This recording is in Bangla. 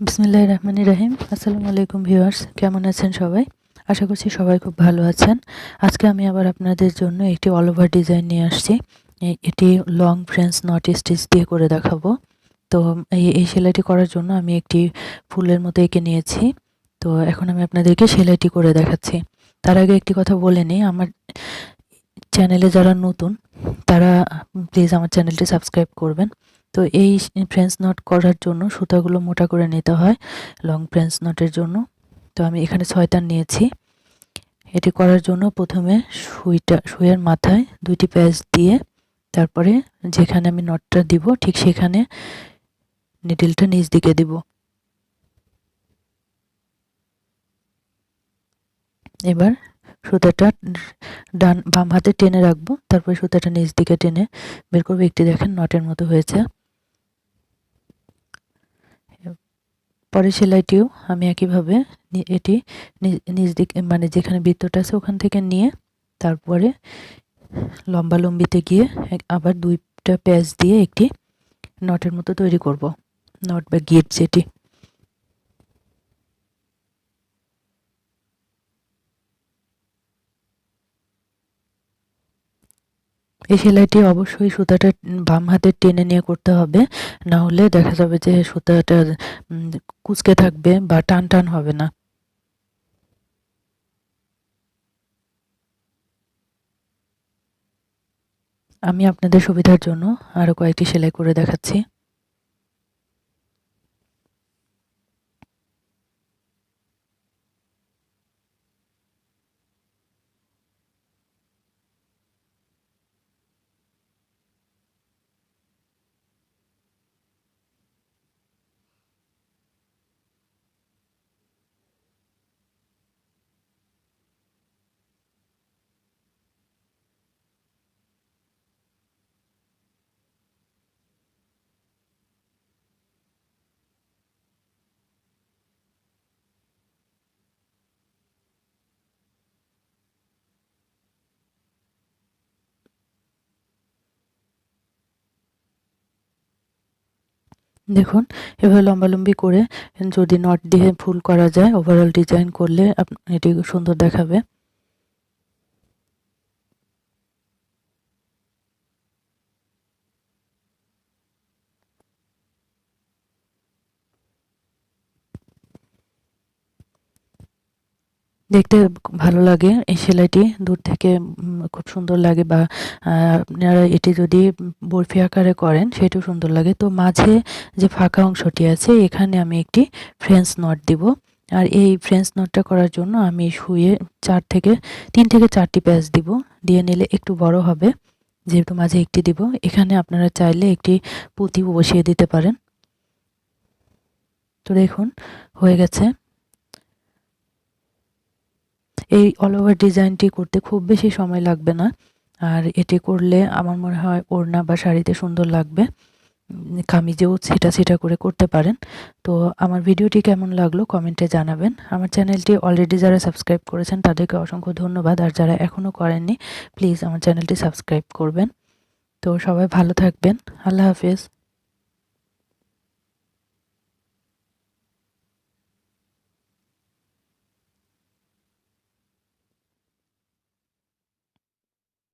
বিসমিল্লাহির রহমানির রহিম। আসসালামু আলাইকুম ভিউয়ার্স, কেমন আছেন সবাই? আশা করছি সবাই খুব ভালো আছেন। আজকে আমি আবার আপনাদের জন্য একটি অল ওভার ডিজাইন নিয়ে আসছি। এটি লং ফ্রেঞ্চ নট স্টিচ দিয়ে করে দেখাবো। তো এই সেলাইটি করার জন্য আমি একটি ফুলের মতো এঁকে নিয়েছি। তো এখন আমি আপনাদেরকে সেলাইটি করে দেখাচ্ছি। তার আগে একটি কথা বলে নিই, আমার চ্যানেলে যারা নতুন তারা প্লিজ আমার চ্যানেলটি সাবস্ক্রাইব করবেন। তো এই ফ্রেঞ্চ নট করার জন্য সুতাগুলো মোটা করে নিতে হয় লং ফ্রেঞ্চ নটের জন্য। তো আমি এখানে 6টা নিয়েছি। এটি করার জন্য প্রথমে সুইয়ের মাথায় 2টি প্যাচ দিয়ে তারপরে যেখানে আমি নটটা দিব ঠিক সেখানে নিডলটা নিচ দিকে দিব। এবার সুতাটা বাম হাতে টেনে রাখবো, তারপরে সুতাটা নিচ দিকে টেনে বের করবো। একটি দেখেন নটের মতো হয়েছে। পরের সেলাইটিও আমি একইভাবে এটি নিচ দিকে মানে যেখানে বৃত্তটা আছে ওখান থেকে নিয়ে তারপরে লম্বিতে গিয়ে আবার 2টা প্যাচ দিয়ে একটি নটের মতো তৈরি করব, নট বা গিট যেটি। এই সেলাইটি অবশ্যই সুতাটা বাম হাতে টেনে নিয়ে করতে হবে, না হলে দেখা যাবে যে সুতাটা কুঁচকে থাকবে বা টান টান হবে না। আমি আপনাদের সুবিধার জন্য আরো কয়েকটি সেলাই করে দেখাচ্ছি। দেখুন, এভাবে লম্বালম্বি করে যদি নট দিয়ে ফুল করা যায়, ওভারঅল ডিজাইন করলে এটি সুন্দর দেখাবে। দেখতে ভালো লাগে এই সেলাইটি, দূর থেকে খুব সুন্দর লাগে। বা আপনারা এটি যদি বরফি আকারে করেন সেটিও সুন্দর লাগে। তো মাঝে যে ফাঁকা অংশটি আছে এখানে আমি একটি ফ্রেঞ্চ নট দিব। আর এই ফ্রেঞ্চ নটটা করার জন্য আমি শুয়ে 3 থেকে 4টি প্যাচ দিব, দিয়ে নিলে একটু বড় হবে যেহেতু মাঝে একটি দিব। এখানে আপনারা চাইলে একটি পুঁতিও বসিয়ে দিতে পারেন। তো দেখুন হয়ে গেছে। এই অল ওভার ডিজাইনটি করতে খুব বেশি সময় লাগবে না, আর এটি করলে আমার মনে হয় ওড়না বা শাড়িতে সুন্দর লাগবে। কামিজেও ছিটা করে করতে পারেন। তো আমার ভিডিওটি কেমন লাগলো কমেন্টে জানাবেন। আমার চ্যানেলটি অলরেডি যারা সাবস্ক্রাইব করেছেন তাদেরকে অসংখ্য ধন্যবাদ, আর যারা এখনও করেননি প্লিজ আমার চ্যানেলটি সাবস্ক্রাইব করবেন। তো সবাই ভালো থাকবেন। আল্লাহ হাফেজ।